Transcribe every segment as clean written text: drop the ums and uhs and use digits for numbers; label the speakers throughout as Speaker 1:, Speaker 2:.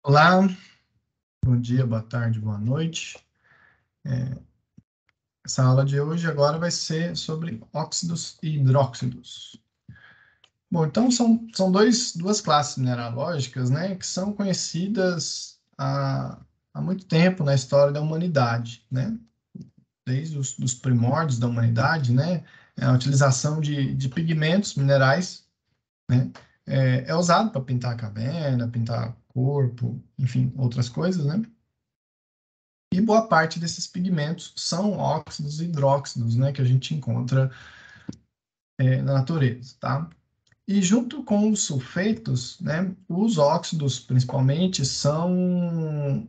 Speaker 1: Olá, bom dia, boa tarde, boa noite. Essa aula de hoje agora vai ser sobre óxidos e hidróxidos. Bom, então são duas classes mineralógicas, né, que são conhecidas há muito tempo na história da humanidade, né? Desde os dos primórdios da humanidade, né, a utilização de pigmentos minerais, né, é usado para pintar a caverna, pintar corpo, enfim, outras coisas, né? E boa parte desses pigmentos são óxidos e hidróxidos, né, que a gente encontra na natureza, tá? E junto com os sulfetos, né, os óxidos, principalmente, são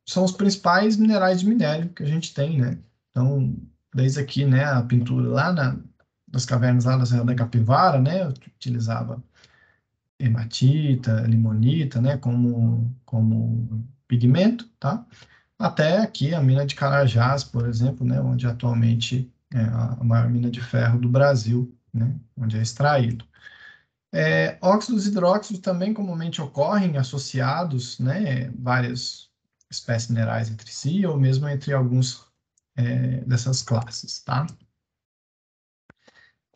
Speaker 1: os principais minerais de minério que a gente tem, né? Então, desde aqui, né, a pintura lá nas cavernas lá da Serra da Capivara, né, utilizava hematita, limonita, né, como pigmento, tá? Até aqui a mina de Carajás, por exemplo, né, onde atualmente é a maior mina de ferro do Brasil, né, onde é extraído. Óxidos e hidróxidos também comumente ocorrem associados, né, várias espécies minerais entre si, ou mesmo entre alguns dessas classes, tá?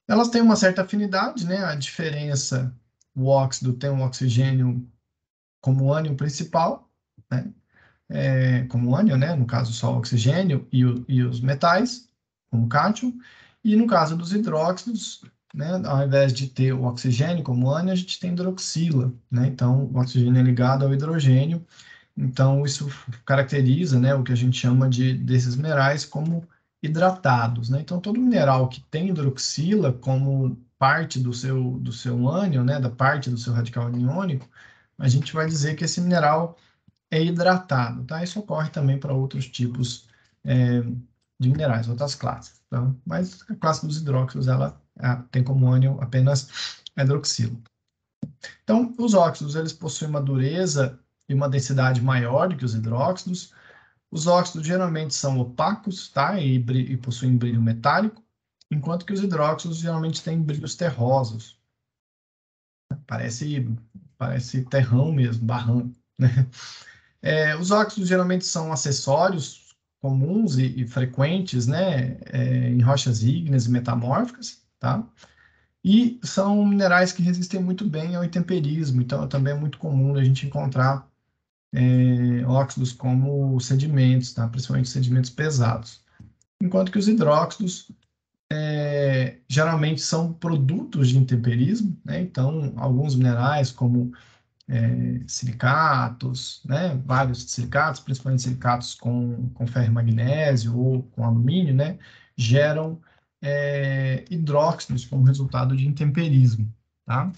Speaker 1: Elas têm uma certa afinidade, né, a diferença, o óxido tem um oxigênio como ânion principal, né, como ânion, né? No caso, só o oxigênio e os metais, como cátio. E no caso dos hidróxidos, né? Ao invés de ter o oxigênio como ânion, a gente tem hidroxila, né? Então, o oxigênio é ligado ao hidrogênio. Então, isso caracteriza, né, o que a gente chama desses minerais como hidratados, né? Então, todo mineral que tem hidroxila como parte do seu ânion, né, da parte do seu radical aniônico, a gente vai dizer que esse mineral é hidratado, tá? Isso ocorre também para outros tipos de minerais, outras classes, tá? Mas a classe dos hidróxidos, ela tem como ânion apenas hidroxilo. Então, os óxidos, eles possuem uma dureza e uma densidade maior do que os hidróxidos. Os óxidos geralmente são opacos, tá? E possuem brilho metálico, enquanto que os hidróxidos geralmente têm brilhos terrosos. Parece, parece terrão mesmo, barrão, né? Os óxidos geralmente são acessórios comuns e frequentes, né, em rochas ígneas e metamórficas, tá? E são minerais que resistem muito bem ao intemperismo, então também é muito comum a gente encontrar óxidos como sedimentos, tá? Principalmente sedimentos pesados. Enquanto que os hidróxidos geralmente são produtos de intemperismo, né? Então, alguns minerais como silicatos, né? Vários silicatos, principalmente silicatos com ferro e magnésio ou com alumínio, né? Geram hidróxidos como resultado de intemperismo, tá?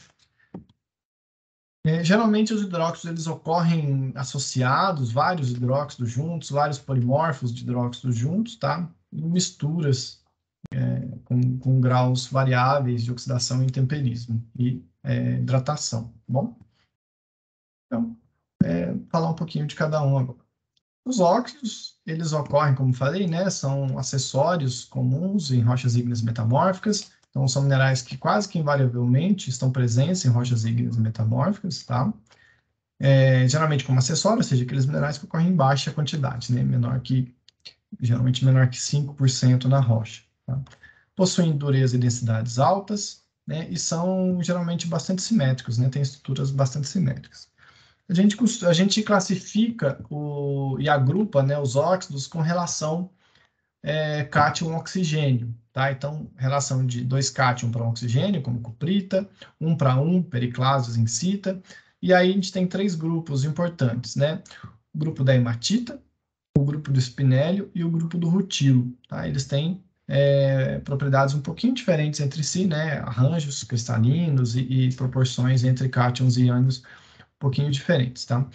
Speaker 1: Geralmente os hidróxidos eles ocorrem associados, vários hidróxidos juntos, vários polimorfos de hidróxidos juntos, tá? Em misturas com graus variáveis de oxidação e intemperismo e hidratação, tá bom? Então, falar um pouquinho de cada um agora. Os óxidos, eles ocorrem, como falei, né, são acessórios comuns em rochas ígneas metamórficas, então são minerais que quase que invariavelmente estão presentes em rochas ígneas metamórficas, tá? Geralmente como acessório, ou seja, aqueles minerais que ocorrem em baixa quantidade, né, geralmente menor que 5% na rocha, tá? Possuem dureza e densidades altas, né, e são geralmente bastante simétricos, né, têm estruturas bastante simétricas. A gente classifica e agrupa, né, os óxidos com relação cátion-oxigênio, tá? Então, relação de 2 cátion para um oxigênio, como cuprita, 1 para 1, periclase, zincita, e aí a gente tem 3 grupos importantes, né? O grupo da hematita, o grupo do espinélio e o grupo do rutilo, tá? Eles têm propriedades um pouquinho diferentes entre si, né? Arranjos cristalinos e proporções entre cátions e ânions um pouquinho diferentes, tá?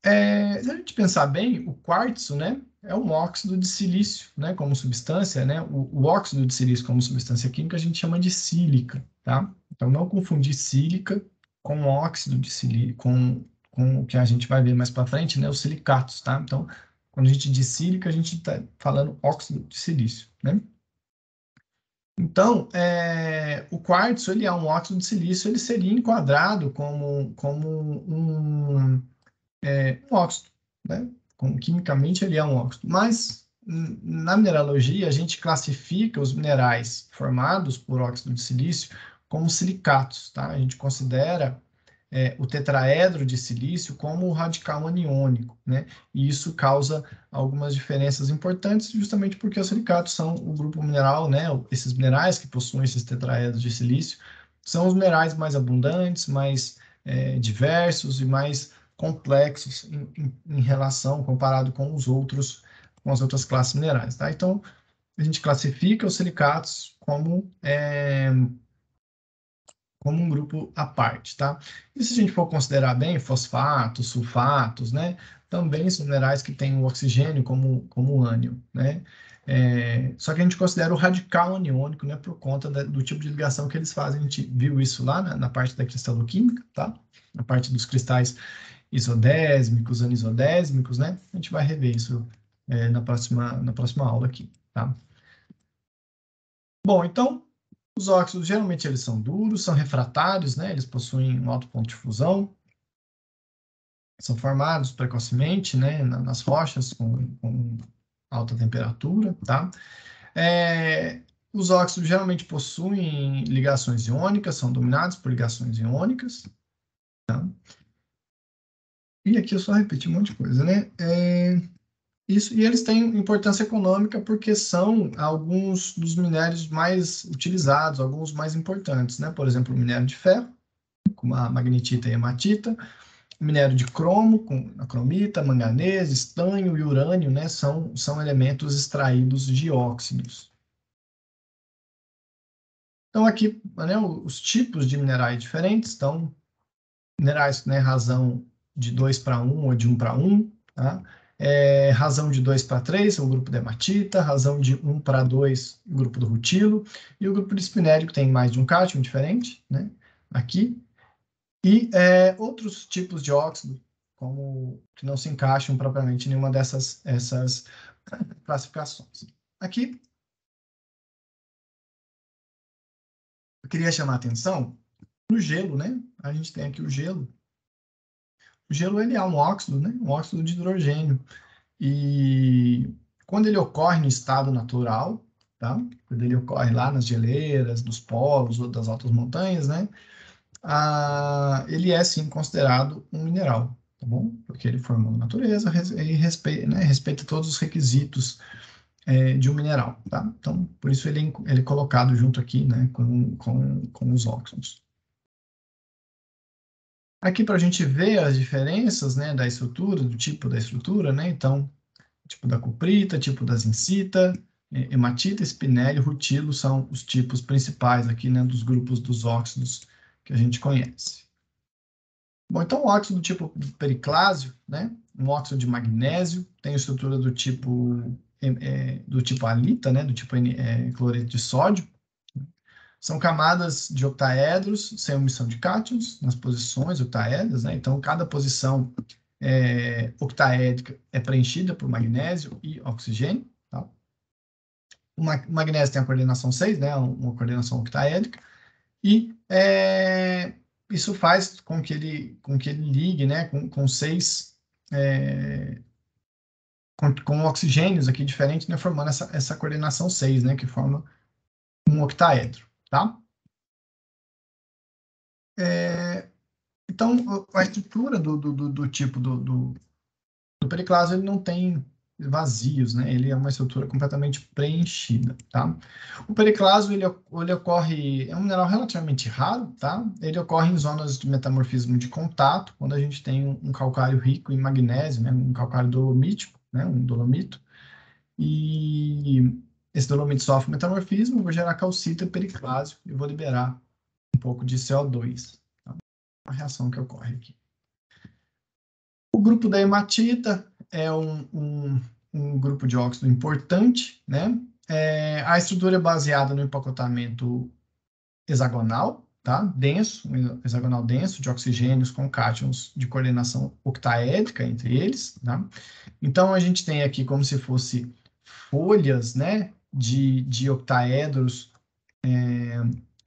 Speaker 1: Se a gente pensar bem, o quartzo, né, é um óxido de silício, né, como substância, né, o óxido de silício como substância química a gente chama de sílica, tá? Então, não confundir sílica com óxido de silício, com o que a gente vai ver mais para frente, né, os silicatos, tá? Então, quando a gente diz sílica, a gente está falando óxido de silício, né? Então, o quartzo, ele é um óxido de silício, ele seria enquadrado como um óxido, né? Quimicamente ele é um óxido, mas na mineralogia a gente classifica os minerais formados por óxido de silício como silicatos, tá? A gente considera o tetraedro de silício como o radical aniônico, né? E isso causa algumas diferenças importantes, justamente porque os silicatos são o grupo mineral, né? Esses minerais que possuem esses tetraedros de silício são os minerais mais abundantes, mais diversos e mais complexos em relação, comparado com com as outras classes minerais, tá? Então, a gente classifica os silicatos como um grupo à parte, tá? E se a gente for considerar bem, fosfatos, sulfatos, né? Também são minerais que têm o oxigênio como ânion, né? Só que a gente considera o radical aniônico, né? Por conta do tipo de ligação que eles fazem. A gente viu isso lá na parte da cristaloquímica, tá? Na parte dos cristais isodésmicos, anisodésmicos, né? A gente vai rever isso na próxima aula aqui, tá? Bom, então, os óxidos geralmente eles são duros, são refratários, né? Eles possuem um alto ponto de fusão, são formados precocemente, né? Nas rochas com alta temperatura, tá? Os óxidos geralmente possuem ligações iônicas, são dominados por ligações iônicas, tá? E aqui eu só repeti um monte de coisa, né? Isso, e eles têm importância econômica porque são alguns dos minérios mais utilizados, alguns mais importantes, né? Por exemplo, o minério de ferro, como a magnetita e a hematita, o minério de cromo, com a cromita, manganês, estanho e urânio, né? São elementos extraídos de óxidos. Então, aqui, né, os tipos de minerais diferentes, então, minerais, né, razão de 2 para 1 ou de 1 para 1, tá? Razão de 2 para 3, o grupo da hematita, razão de 1 para 2, o grupo do rutilo, e o grupo de espinério, que tem mais de um cátion diferente, né? Aqui. E outros tipos de óxido, como que não se encaixam propriamente em nenhuma essas classificações. Aqui, eu queria chamar a atenção para o gelo, né? A gente tem aqui o gelo. O gelo, ele é um óxido, né? Um óxido de hidrogênio. E quando ele ocorre no estado natural, tá? Quando ele ocorre lá nas geleiras, nos polos ou das altas montanhas, né? Ele é sim considerado um mineral, tá bom? Porque ele formou na natureza e respeita todos os requisitos de um mineral, tá? Então, por isso ele é colocado junto aqui, né? Com os óxidos. Aqui para a gente ver as diferenças, né? Da estrutura, do tipo da estrutura, né? Então, tipo da cuprita, tipo da zincita, hematita, espinélio, rutilo são os tipos principais aqui, né, dos grupos dos óxidos que a gente conhece. Bom, então o óxido do tipo periclásio, né, um óxido de magnésio, tem estrutura do tipo halita, né, do tipo cloreto de sódio. São camadas de octaedros sem omissão de cátions nas posições octaedras, né? Então, cada posição octaédrica é preenchida por magnésio e oxigênio. Tá? O magnésio tem a coordenação 6, né? Uma coordenação octaédrica, e isso faz com que ele ligue, né? Com seis com oxigênios aqui diferentes, né? Formando essa coordenação 6, né? Que forma um octaedro. Tá? Então, a estrutura do tipo do periclase, ele não tem vazios, né? Ele é uma estrutura completamente preenchida, tá? O periclaso, ele ocorre, é um mineral relativamente raro, tá? Ele ocorre em zonas de metamorfismo de contato, quando a gente tem um calcário rico em magnésio, né? Um calcário dolomítico, né? Um dolomito. E esse dolomito sofre metamorfismo, vou gerar calcita, periclásio, e vou liberar um pouco de CO2. Tá? Uma reação que ocorre aqui. O grupo da hematita é um grupo de óxido importante, né? A estrutura é baseada no empacotamento hexagonal, tá? Denso, um hexagonal denso de oxigênios com cátions de coordenação octaédrica entre eles, tá? Então, a gente tem aqui como se fosse folhas, né? De octaedros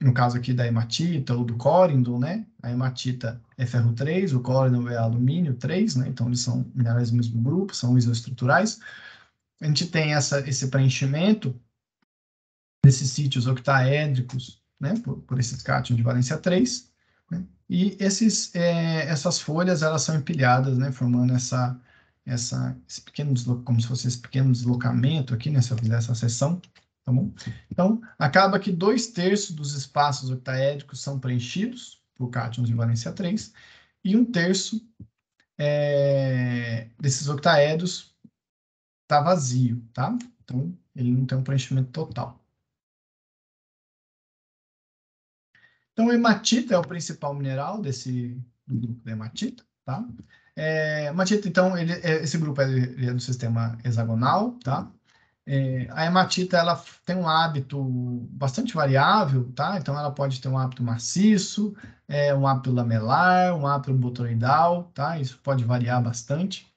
Speaker 1: no caso aqui da hematita ou do corindon, né? A hematita é ferro 3, o corindon é alumínio 3, né? Então, eles são minerais do mesmo grupo, são isoestruturais. A gente tem esse preenchimento desses sítios octaédricos, né? Por esses cátions de valência 3, né? E essas folhas, elas são empilhadas, né? Formando esse pequeno como se fosse esse pequeno deslocamento aqui, né? Se eu fizer essa seção, tá bom? Então, acaba que 2/3 dos espaços octaédricos são preenchidos por cátions de valência 3 e 1/3 desses octaedros está vazio, tá? Então, ele não tem um preenchimento total. Então, hematita é o principal mineral do grupo da hematita, tá? Hematita, então, esse grupo ele é do sistema hexagonal, tá? A hematita, ela tem um hábito bastante variável, tá? Então, ela pode ter um hábito maciço, um hábito lamelar, um hábito botoidal, tá? Isso pode variar bastante.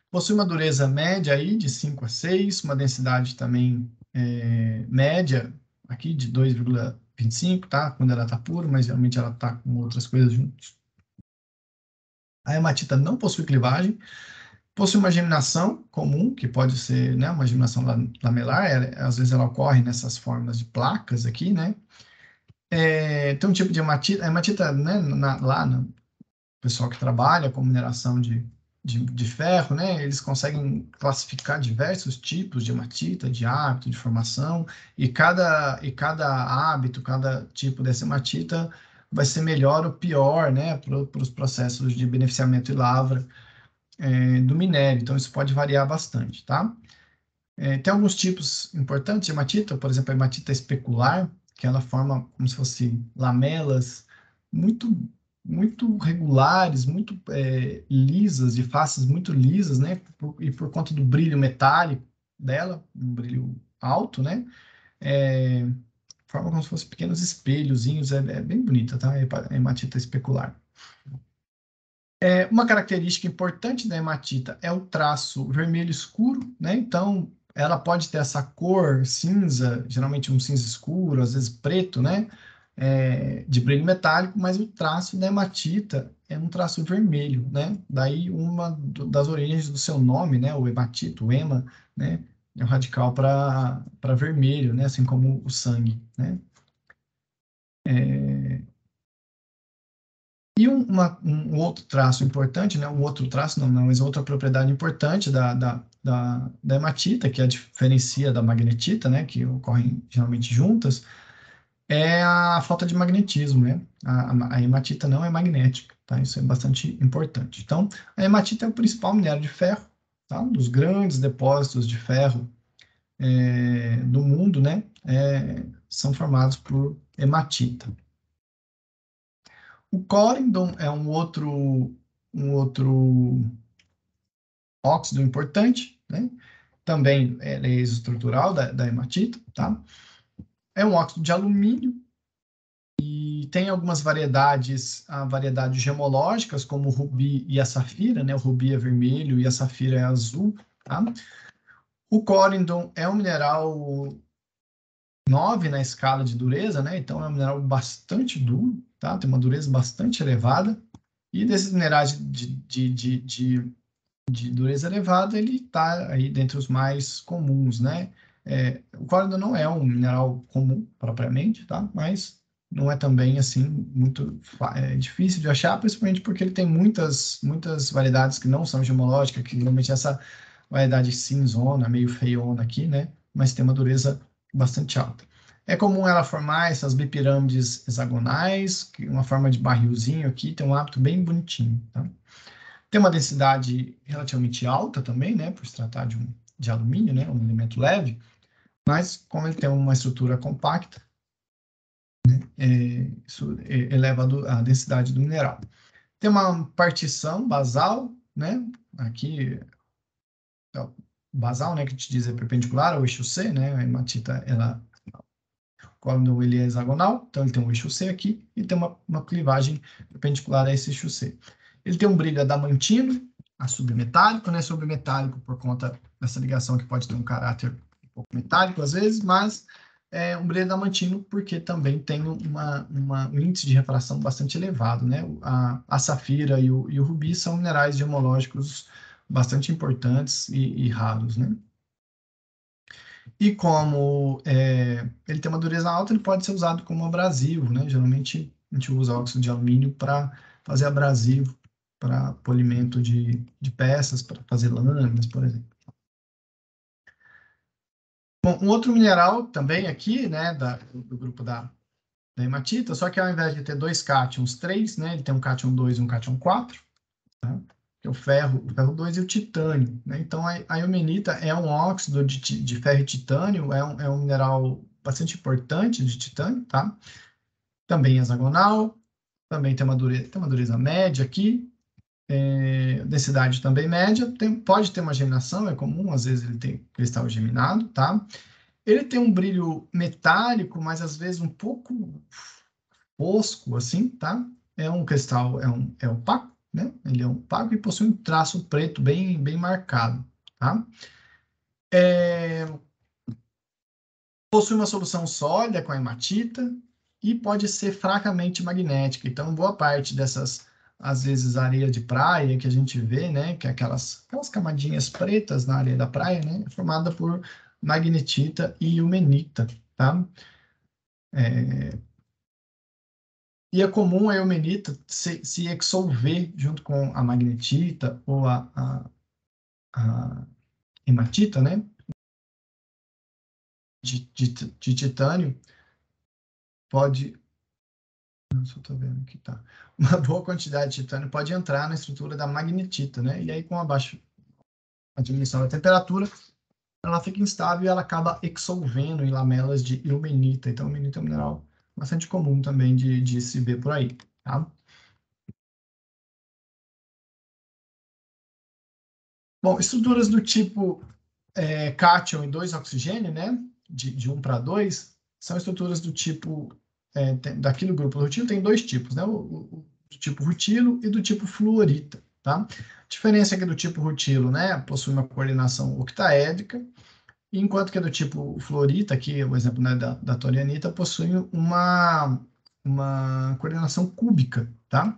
Speaker 1: Possui uma dureza média aí de 5 a 6, uma densidade também média aqui de 2,25, tá? Quando ela está pura, mas geralmente ela está com outras coisas juntos. A hematita não possui clivagem, possui uma geminação comum, que pode ser, né, uma geminação lamelar, às vezes ela ocorre nessas formas de placas aqui, né? Tem um tipo de hematita, a hematita, né, lá no pessoal que trabalha com mineração de ferro, né, eles conseguem classificar diversos tipos de hematita, de hábito, de formação, e cada hábito, cada tipo dessa hematita vai ser melhor ou pior, né, para os processos de beneficiamento e lavra do minério. Então, isso pode variar bastante, tá? Tem alguns tipos importantes de hematita, por exemplo, a hematita especular, que ela forma como se fosse lamelas muito muito regulares, muito lisas, de faces muito lisas, né? E por conta do brilho metálico dela, um brilho alto, né? Forma como se fossem pequenos espelhozinhos, é bem bonita, tá? A hematita especular. Uma característica importante da hematita é o traço vermelho escuro, né? Então, ela pode ter essa cor cinza, geralmente um cinza escuro, às vezes preto, né? De brilho metálico, mas o traço da hematita é um traço vermelho, né? Daí uma das origens do seu nome, né? O hematito, o hema, né? É um radical para vermelho, né? Assim como o sangue, né? E um outro traço importante, né? Um outro traço, não, mas outra propriedade importante da hematita, que a diferencia da magnetita, né? Que ocorrem geralmente juntas, é a falta de magnetismo, né? A hematita não é magnética, tá? Isso é bastante importante. Então, a hematita é o principal minério de ferro, tá? Um dos grandes depósitos de ferro do mundo, né? São formados por hematita. O corindon é um outro óxido importante, né? Também é estrutural da hematita, tá? É um óxido de alumínio e tem algumas variedades gemológicas, como o rubi e a safira, né? O rubi é vermelho e a safira é azul, tá? O corindon é um mineral 9 na escala de dureza, né? Então é um mineral bastante duro, tá? Tem uma dureza bastante elevada. E desses minerais de dureza elevada, ele está aí dentre os mais comuns, né? O corindon não é um mineral comum propriamente, tá? Mas não é também assim muito difícil de achar, principalmente porque ele tem muitas variedades que não são gemológicas, que normalmente é essa variedade cinzona, meio feiona aqui, né? Mas tem uma dureza bastante alta. É comum ela formar essas bipirâmides hexagonais, uma forma de barrilzinho aqui, tem um hábito bem bonitinho, tá? Tem uma densidade relativamente alta também, né, por se tratar de alumínio, né, um elemento leve, mas como ele tem uma estrutura compacta, isso eleva a densidade do mineral. Tem uma partição basal, né, aqui, basal, né, que te diz é perpendicular ao eixo C, né, a hematita, quando ele é hexagonal, então ele tem um eixo C aqui e tem uma clivagem perpendicular a esse eixo C. Ele tem um brilho adamantino, a submetálico, né? Submetálico por conta dessa ligação que pode ter um caráter um pouco metálico às vezes, mas um brilho adamantino, porque também tem um índice de refração bastante elevado, né? A safira e o rubi são minerais gemológicos bastante importantes e raros, né? E como ele tem uma dureza alta, ele pode ser usado como abrasivo, né? Geralmente a gente usa óxido de alumínio para fazer abrasivo, para polimento de peças, para fazer lâminas, por exemplo. Bom, um outro mineral também aqui, né, do grupo da hematita, só que ao invés de ter dois cátions 3, né, ele tem um cátion 2 e um cátion 4, tá? Que é o ferro 2 e o titânio, né? Então a eumenita é um óxido de ferro e titânio, é um mineral bastante importante de titânio, tá? Também hexagonal, também tem uma dureza média aqui, densidade também média, pode ter uma geminação, é comum, às vezes ele tem cristal geminado, tá? Ele tem um brilho metálico, mas às vezes um pouco fosco, assim, tá? É um cristal, é opaco, né? Ele é opaco e possui um traço preto bem marcado, tá? Possui uma solução sólida com a hematita e pode ser fracamente magnética. Então, boa parte dessas, às vezes, areia de praia que a gente vê, né? Que é aquelas camadinhas pretas na areia da praia, né? É formada por magnetita e eumenita, tá? E é comum a eumenita se exsolver junto com a magnetita ou a hematita, né? De titânio, pode. Nossa, eu tô vendo aqui, tá. Uma boa quantidade de titânio pode entrar na estrutura da magnetita, né? E aí, com a diminuição da temperatura, ela fica instável e ela acaba exsolvendo em lamelas de eumenita. Então, eumenita é um mineral bastante comum também de se ver por aí, tá? Bom, estruturas do tipo cátion e 2 oxigênio, né? De 1 para 2, são estruturas do tipo, daqui do grupo do rutilo, tem dois tipos, né? Do tipo rutilo e do tipo fluorita, tá? A diferença é que do tipo rutilo, né, possui uma coordenação octaédrica, enquanto que do tipo fluorita, aqui o exemplo, né, da torianita, possui uma coordenação cúbica, tá?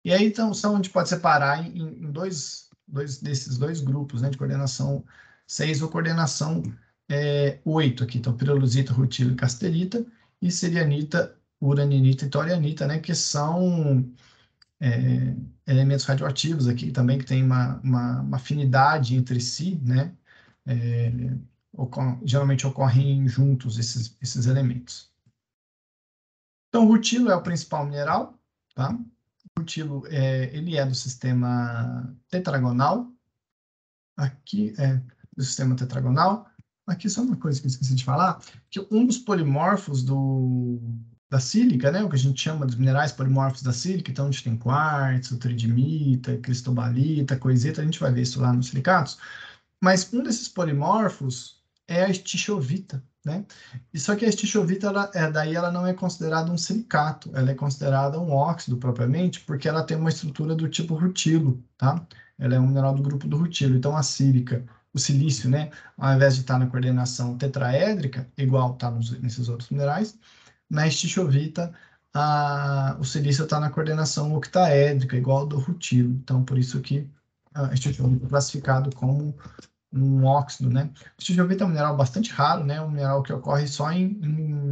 Speaker 1: E aí, então, a gente pode separar em desses dois grupos, né, de coordenação 6 ou coordenação 8 aqui. Então, piroluzita, rutilo e casterita, e serianita, uraninita e torianita, né, que são elementos radioativos aqui também, que tem uma afinidade entre si, né, geralmente ocorrem juntos esses elementos. Então, o rutilo é o principal mineral, tá? O rutilo, ele é do sistema tetragonal. Aqui é do sistema tetragonal. Aqui só uma coisa que eu esqueci de falar, que um dos polimorfos da sílica, né, o que a gente chama dos minerais polimorfos da sílica, então onde tem quartzo, tridimita, cristobalita, coisita, a gente vai ver isso lá nos silicatos, mas um desses polimorfos é a estichovita, né? E só que a estichovita, daí ela não é considerada um silicato, ela é considerada um óxido propriamente, porque ela tem uma estrutura do tipo rutilo, tá? Ela é um mineral do grupo do rutilo. Então a sílica, o silício, né? Ao invés de estar na coordenação tetraédrica, igual está nesses outros minerais, na estichovita o silício está na coordenação octaédrica, igual ao do rutilo. Então por isso que a estichovita é classificado como um óxido, né? O estilhovita é um mineral bastante raro, né? Um mineral que ocorre só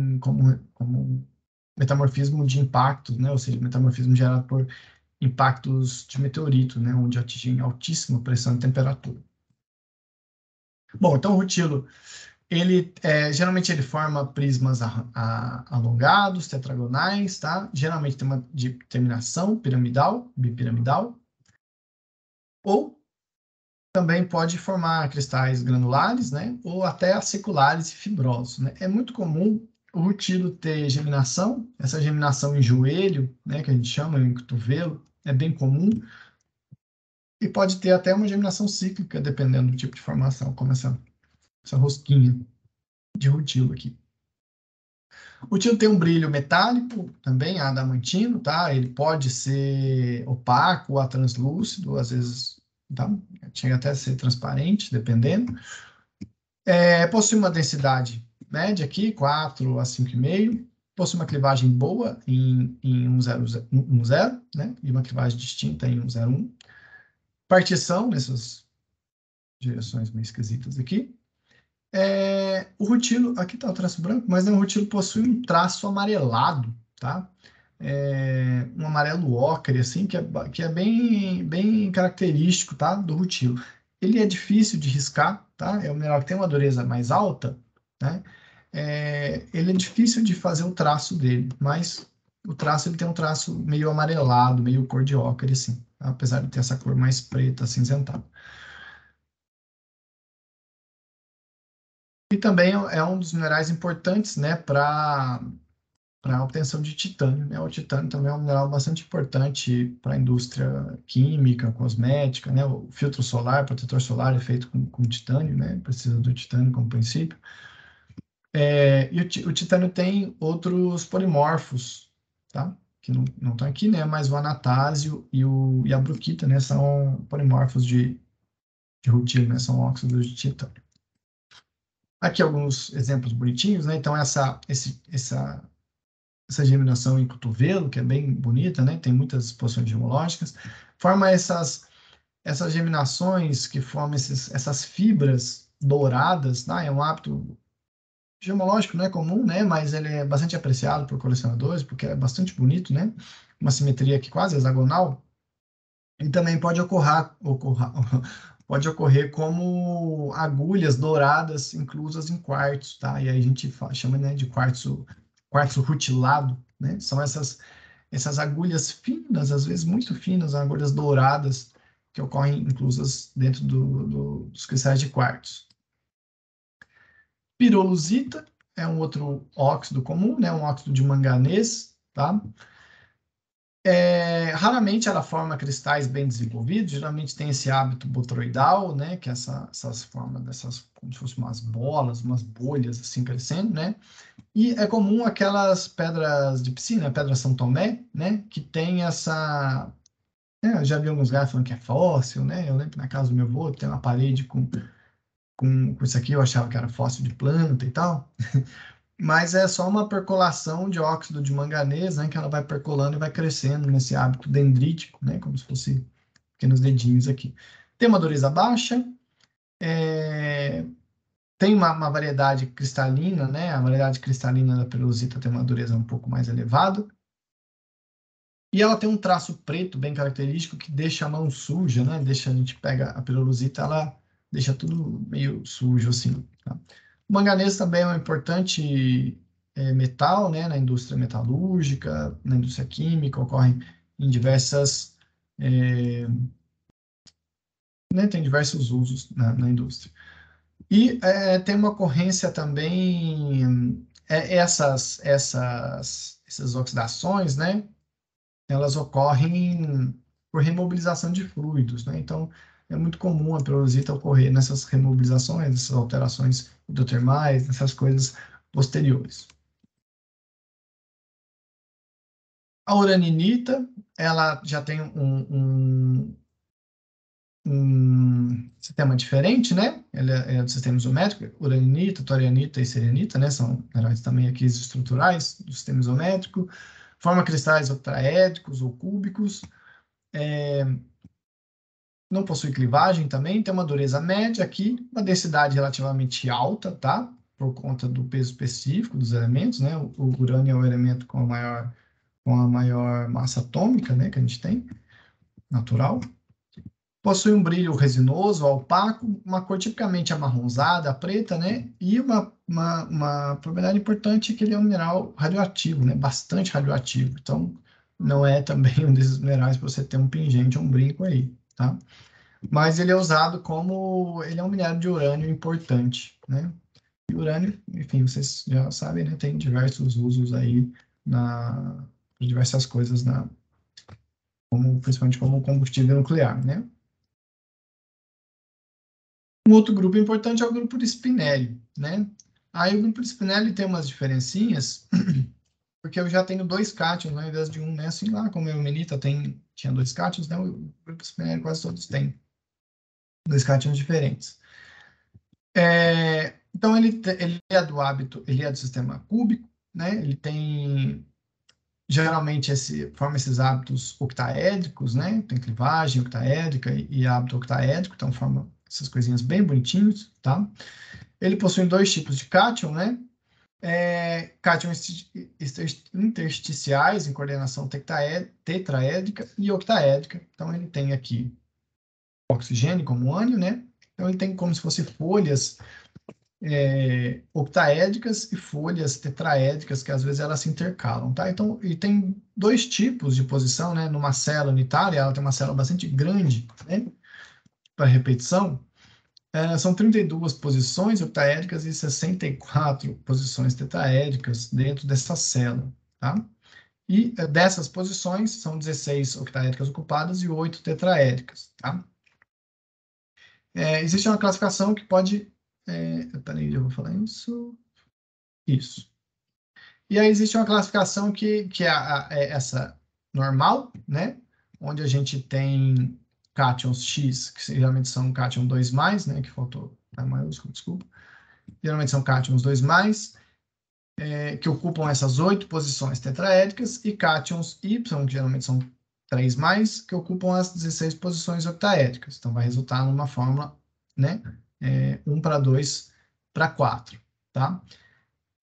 Speaker 1: como metamorfismo de impactos, né? Ou seja, metamorfismo gerado por impactos de meteorito, né? Onde atingem altíssima pressão e temperatura. Bom, então o rutilo, geralmente ele forma prismas alongados, tetragonais, tá? Geralmente tem uma de terminação piramidal, bipiramidal, ou também pode formar cristais granulares, né? Ou até aciculares e fibrosos, né? É muito comum o rutilo ter geminação, essa geminação em joelho, né? Que a gente chama em cotovelo, é bem comum. E pode ter até uma geminação cíclica, dependendo do tipo de formação, como essa rosquinha de rutilo aqui. O rutilo tem um brilho metálico, também adamantino, tá? Ele pode ser opaco ou translúcido, às vezes, tá? Chega até a ser transparente, dependendo. Possui uma densidade média aqui, 4 a 5,5. Possui uma clivagem boa em 1,0, né? E uma clivagem distinta em 1,01. Partição nessas direções meio esquisitas aqui. O rutilo, aqui está o traço branco, mas o rutilo possui um traço amarelado, tá? Um amarelo ocre, assim, que é bem característico, tá? Do rutilo. Ele é difícil de riscar, tá? É um mineral que tem uma dureza mais alta, né? Ele é difícil de fazer o traço dele, mas o traço ele tem um traço meio amarelado, meio cor de ocre, assim, tá? Apesar de ter essa cor mais preta, acinzentada. E também é um dos minerais importantes, né, para a obtenção de titânio, né? O titânio também é um mineral bastante importante para a indústria química, cosmética, né? O filtro solar, protetor solar é feito com titânio, né? Precisa do titânio como princípio. E o titânio tem outros polimorfos, tá? Que não estão aqui, né? Mas o anatásio e a bruquita, né? São polimorfos de rutilo, né? São óxidos de titânio. Aqui alguns exemplos bonitinhos, né? Então, essa geminação em cotovelo, que é bem bonita, né? Tem muitas posições gemológicas. Forma essas geminações que formam essas fibras douradas, tá? É um hábito gemológico, não é comum, né? Mas ele é bastante apreciado por colecionadores, porque é bastante bonito, né? Uma simetria aqui quase hexagonal. E também pode ocorrer como agulhas douradas inclusas em quartzo, tá? E aí a gente chama, né, de quartzo rutilado, né? São essas agulhas finas, às vezes muito finas, agulhas douradas, que ocorrem inclusas dentro dos cristais de quartzo. Pirolusita é um outro óxido comum, né? Um óxido de manganês, tá? Raramente ela forma cristais bem desenvolvidos, geralmente tem esse hábito botroidal, né, que é essas formas dessas, como se fossem umas bolas, umas bolhas assim crescendo, né, e é comum aquelas pedras de piscina, pedra São Tomé, né, que tem eu já vi alguns lugares falando que é fóssil, né, eu lembro que na casa do meu avô tem uma parede com isso aqui, eu achava que era fóssil de planta e tal, mas é só uma percolação de óxido de manganês, né, que ela vai percolando e vai crescendo nesse hábito dendrítico, né, como se fosse pequenos dedinhos aqui. Tem uma dureza baixa, é, tem uma variedade cristalina, né, a variedade cristalina da perlusita tem uma dureza um pouco mais elevada, e ela tem um traço preto bem característico que deixa a mão suja, né, a gente pega a perlusita, ela deixa tudo meio sujo assim, tá? O manganês também é um importante metal, né, na indústria metalúrgica, na indústria química, ocorre em tem diversos usos na indústria. E tem uma ocorrência também, essas oxidações, né, elas ocorrem por remobilização de fluidos, né? Então, é muito comum a perlusita ocorrer nessas remobilizações, essas alterações hidrotermais, essas coisas posteriores. A uraninita, ela já tem um sistema diferente, né? Ela é do sistema isométrico, uraninita, torianita e selenita, né? São minerais também aqui estruturais do sistema isométrico, forma cristais octaédricos ou cúbicos, não possui clivagem também, tem uma dureza média aqui, uma densidade relativamente alta, tá? Por conta do peso específico dos elementos, né? O urânio é o elemento com a maior massa atômica, né? Que a gente tem, natural. Possui um brilho resinoso, opaco, uma cor tipicamente amarronzada, preta, né? E uma propriedade importante é que ele é um mineral radioativo, né? Bastante radioativo. Então, não é também um desses minerais para você ter um pingente ou um brinco aí, tá? Mas ele é usado ele é um minério de urânio importante, né? E urânio, enfim, vocês já sabem, né? Tem diversos usos aí para diversas coisas, principalmente como combustível nuclear, né? Um outro grupo importante é o grupo de Spinelli, né? Aí o grupo de Spinelli tem umas diferencinhas, porque eu já tenho dois cátions ao invés de um, né? Assim lá como a eumenita tinha dois cátions, né? O grupo de Spinelli quase todos têm dois cátions diferentes. Então, ele é do hábito, ele é do sistema cúbico, né? Ele tem, geralmente, forma esses hábitos octaédricos, né? Tem clivagem octaédrica e hábito octaédrico, então forma essas coisinhas bem bonitinhos, tá? Ele possui dois tipos de cátion, né? Cátions intersticiais em coordenação tetraédrica e octaédrica. Então, ele tem aqui oxigênio como ânion, né? Então, ele tem como se fosse folhas octaédricas e folhas tetraédricas, que às vezes elas se intercalam, tá? Então, e tem dois tipos de posição, né? Numa célula unitária, ela tem uma célula bastante grande, né? Para repetição, são 32 posições octaédricas e 64 posições tetraédricas dentro dessa célula, tá? E dessas posições, são 16 octaédricas ocupadas e 8 tetraédricas, tá? Existe uma classificação que pode... peraí, eu vou falar isso. Isso. E aí existe uma classificação que é essa normal, né? Onde a gente tem cátions X, que geralmente são cátion 2+, né? Que faltou a maiúsculo, desculpa. Geralmente são cátions 2+, que ocupam essas 8 posições tetraédricas, e cátions Y, que geralmente são 3+, que ocupam as 16 posições octaédricas. Então, vai resultar numa fórmula, né? 1:2:4, tá?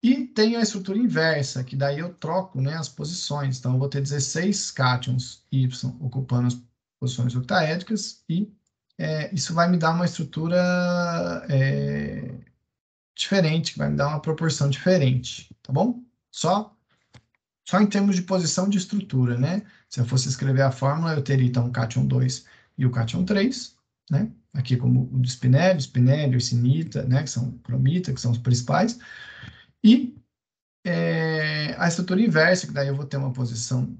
Speaker 1: E tem a estrutura inversa, que daí eu troco, né, as posições. Então, eu vou ter 16 cátions Y ocupando as posições octaédricas, e isso vai me dar uma estrutura diferente, que vai me dar uma proporção diferente, tá bom? Só em termos de posição de estrutura, né? Se eu fosse escrever a fórmula, eu teria, então, o cátion 2 e o cátion 3, né? Aqui como o do spinélio, ursinita, né? Que são cromita, que são os principais. E a estrutura inversa, que daí eu vou ter uma posição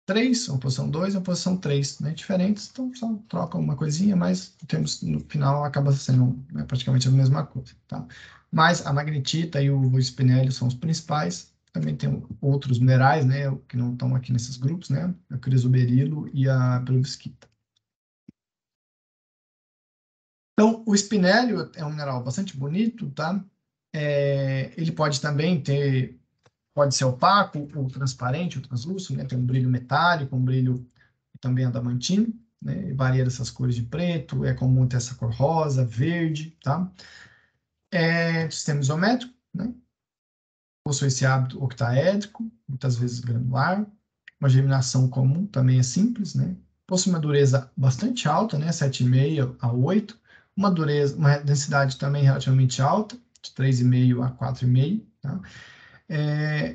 Speaker 1: 3, uma posição 2 e uma posição 3, né? Diferentes, então só troca uma coisinha, mas no final acaba sendo, né, praticamente a mesma coisa, tá? Mas a magnetita e o spinélio são os principais. Também tem outros minerais, né, que não estão aqui nesses grupos, né? A crisoberilo e a perovskita. Então, o spinélio é um mineral bastante bonito, tá? Ele pode também pode ser opaco, ou transparente, ou translúcido, né? Tem um brilho metálico, um brilho também adamantino, né? Varia dessas cores de preto, é comum ter essa cor rosa, verde, tá? Sistema isométrico, né? Possui esse hábito octaédrico, muitas vezes granular. Uma germinação comum também é simples, né? Possui uma dureza bastante alta, né? 7,5 a 8. Uma densidade também relativamente alta, de 3,5 a 4,5, tá?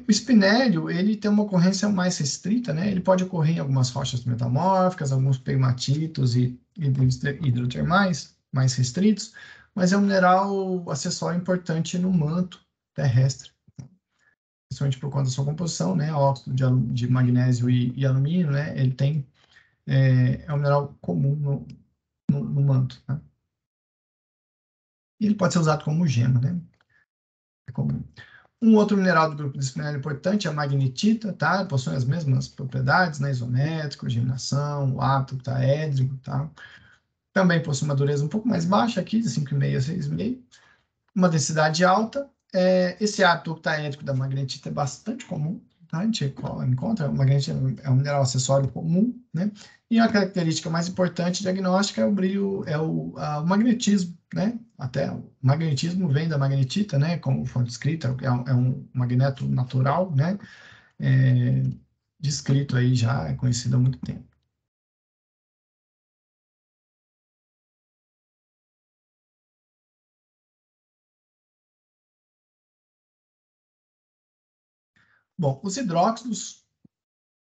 Speaker 1: O spinélio, ele tem uma ocorrência mais restrita, né? Ele pode ocorrer em algumas rochas metamórficas, alguns pegmatitos e hidrotermais mais restritos, mas é um mineral acessório importante no manto terrestre, principalmente por conta da sua composição, né? Óxido de magnésio e alumínio, né? Ele é um mineral comum no manto, né? E ele pode ser usado como gema, né? É comum. Um outro mineral do grupo de espinélio importante é a magnetita, tá? Possui as mesmas propriedades, né? Isométrico, germinação, o hábito octaédrico, tá? Também possui uma dureza um pouco mais baixa aqui, de 5,5 a 6,5. Uma densidade alta. Esse hábito octaédrico da magnetita é bastante comum, tá? A gente encontra, a magnetita é um mineral acessório comum, né? E a característica mais importante diagnóstica é o brilho, o magnetismo, né? Até o magnetismo vem da magnetita, né? Como foi descrito, é um magneto natural, né? Descrito aí já, é conhecido há muito tempo. Bom, os hidróxidos,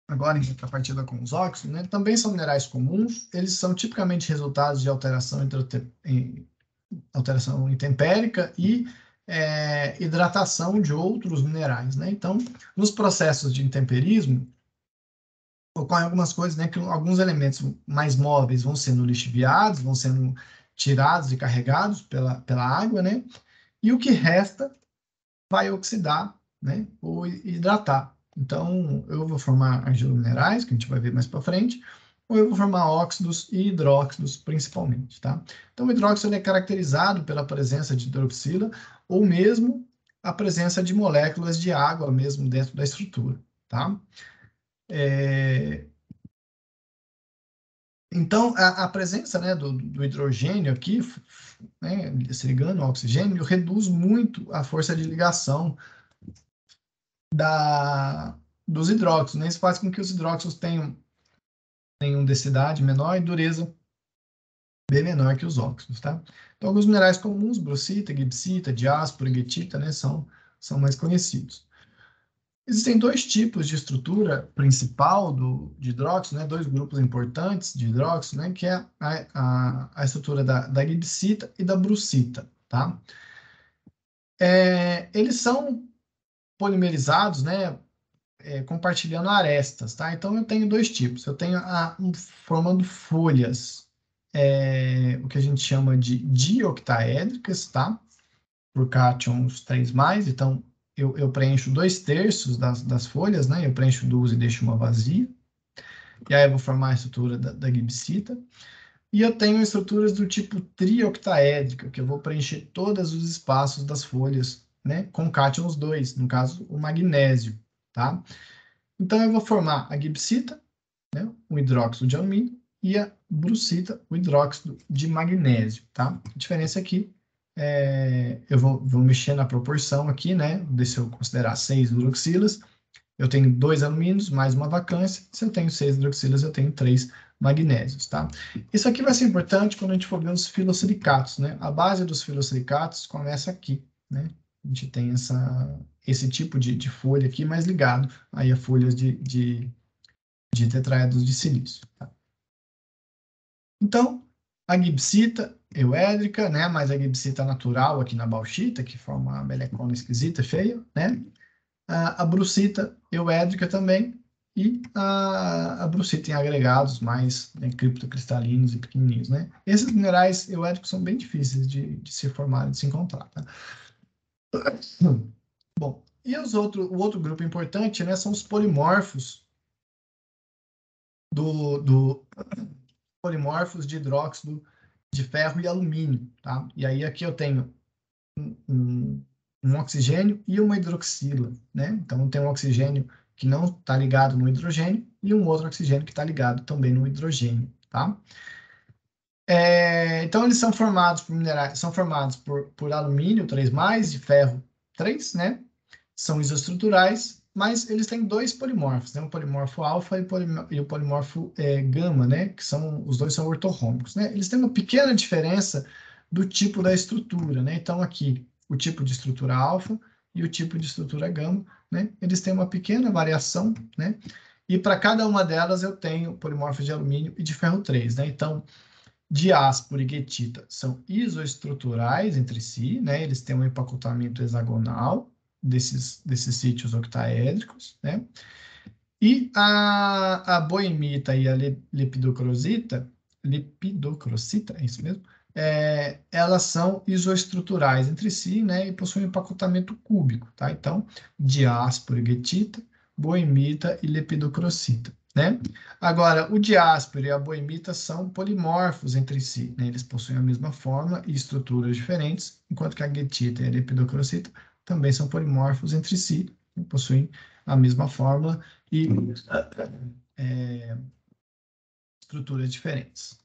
Speaker 1: agora em contrapartida com os óxidos, né, também são minerais comuns. Eles são tipicamente resultados de alteração intempérica e hidratação de outros minerais, né? Então, nos processos de intemperismo, ocorrem algumas coisas, né? Que alguns elementos mais móveis vão sendo lixiviados, vão sendo tirados e carregados pela água, né? E o que resta vai oxidar, né? Ou hidratar. Então, eu vou formar argilominerais, que a gente vai ver mais para frente, ou eu vou formar óxidos e hidróxidos, principalmente, tá? Então, o hidróxido é caracterizado pela presença de hidroxila, ou mesmo a presença de moléculas de água mesmo dentro da estrutura, tá? Então, a presença, né, do hidrogênio aqui, né, se ligando ao oxigênio, reduz muito a força de ligação dos hidróxidos, né? Isso faz com que os hidróxidos tenham densidade menor e dureza bem menor que os óxidos, tá? Então, alguns minerais comuns, brucita, gibsita, diáspora, guetita, né, são mais conhecidos. Existem dois tipos de estrutura principal de hidróxido, né, dois grupos importantes de hidróxido, né, que é a estrutura da gibsita e da brucita, tá? Eles são polimerizados, né, compartilhando arestas, tá? Então, eu tenho dois tipos. Eu tenho formando folhas, o que a gente chama de dioctaédricas, tá? Por cátions 3+, então eu preencho 2/3 das folhas, né? Eu preencho duas e deixo uma vazia. E aí eu vou formar a estrutura da gibsita. E eu tenho estruturas do tipo trioctaédrica, que eu vou preencher todos os espaços das folhas, né? Com cátions 2, no caso, o magnésio, tá? Então, eu vou formar a gibsita, né? O hidróxido de alumínio, e a brucita, o hidróxido de magnésio, tá? A diferença aqui eu vou mexer na proporção aqui, né? Se eu considerar 6 hidroxilas, eu tenho 2 alumínios mais uma vacância. Se eu tenho 6 hidroxilas, eu tenho 3 magnésios, tá? Isso aqui vai ser importante quando a gente for ver os filosilicatos, né? A base dos filosilicatos começa aqui, né? A gente tem esse tipo de folha aqui, mais ligado aí a folhas de tetraedros de silício, tá? Então, a gibsita euédrica, né? Mas a gibsita natural aqui na bauxita, que forma uma melecona esquisita, feia, né? A brucita euédrica também, e a brucita em agregados mais, né, criptocristalinos e pequenininhos, né? Esses minerais euédricos são bem difíceis de se formar, de se encontrar, tá? Bom, e o outro grupo importante, né, são os polimorfos polimorfos de hidróxido de ferro e alumínio, tá? E aí aqui eu tenho um oxigênio e uma hidroxila, né? Então tem um oxigênio que não está ligado no hidrogênio e um outro oxigênio que está ligado também no hidrogênio, tá? Então eles são formados por minerais, são formados por alumínio 3+, de ferro 3, né? São isoestruturais, mas eles têm dois polimorfos, né? O polimorfo alfa e o polimorfo gama, né? Que os dois são ortorrômbicos, né? Eles têm uma pequena diferença do tipo da estrutura, né? Então aqui o tipo de estrutura alfa e o tipo de estrutura gama, né? Eles têm uma pequena variação, né? E para cada uma delas eu tenho polimorfos de alumínio e de ferro 3, né? Então diáspora e guetita são isoestruturais entre si, né? Eles têm um empacotamento hexagonal desses sítios octaédricos, né? E a boehmita e a lepidocrosita, é isso mesmo? Elas são isoestruturais entre si, né? E possuem empacotamento cúbico, tá? Então, diáspora e guetita, boehmita e lepidocrosita, né? Agora, o diáspora e a boehmita são polimorfos entre si, né? Eles possuem a mesma forma e estruturas diferentes, enquanto que a guetita e a lepidocrosita também são polimorfos entre si, possuem a mesma fórmula e estruturas diferentes.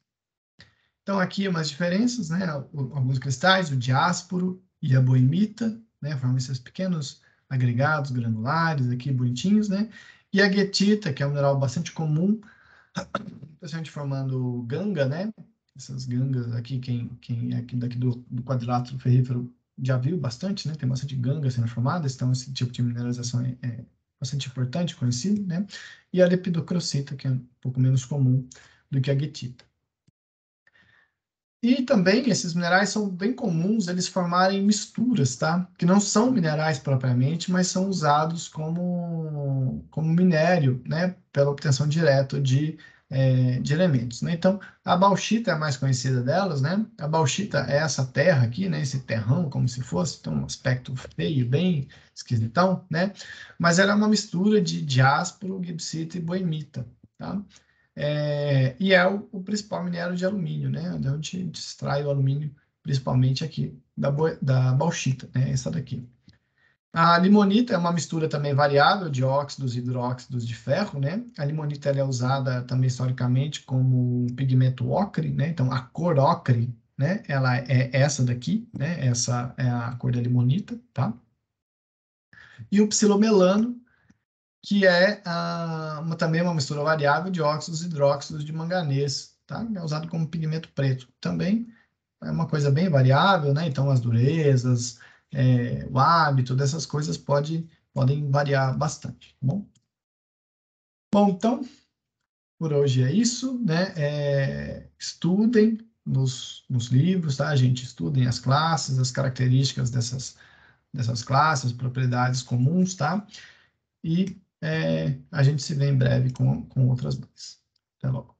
Speaker 1: Então, aqui umas diferenças, né? Alguns cristais, o diásporo e a boehmita, né? Formam esses pequenos agregados granulares aqui, bonitinhos, né? E a guetita, que é um mineral bastante comum, especialmente formando ganga, né? Essas gangas aqui, quem é aqui daqui do quadrilátero ferrífero já viu bastante, né? Tem bastante gangas sendo formadas, então esse tipo de mineralização é bastante importante, conhecido, né? E a lepidocrosita, que é um pouco menos comum do que a guetita. E também esses minerais são bem comuns eles formarem misturas, tá? Que não são minerais propriamente, mas são usados como minério, né? Pela obtenção direta de elementos, né? Então, a bauxita é a mais conhecida delas, né? A bauxita é essa terra aqui, né? Esse terrão, como se fosse, tem um aspecto feio, bem esquisitão, né? Mas ela é uma mistura de diásporo, gibsita e boehmita, tá? E é o principal minério de alumínio, né? De onde a gente extrai o alumínio, principalmente aqui da bauxita, né? Essa daqui. A limonita é uma mistura também variável de óxidos e hidróxidos de ferro, né? A limonita ela é usada também historicamente como pigmento ocre, né? Então, a cor ocre, né? Ela é essa daqui, né? Essa é a cor da limonita, tá? E o psilomelano, que é também uma mistura variável de óxidos e hidróxidos de manganês, tá? É usado como pigmento preto. Também é uma coisa bem variável, né? Então, as durezas, o hábito dessas coisas podem variar bastante, tá bom? Bom, então, por hoje é isso, né? Estudem nos livros, tá, gente? Estudem as classes, as características dessas classes, propriedades comuns, tá? E a gente se vê em breve com outras bases. Até logo.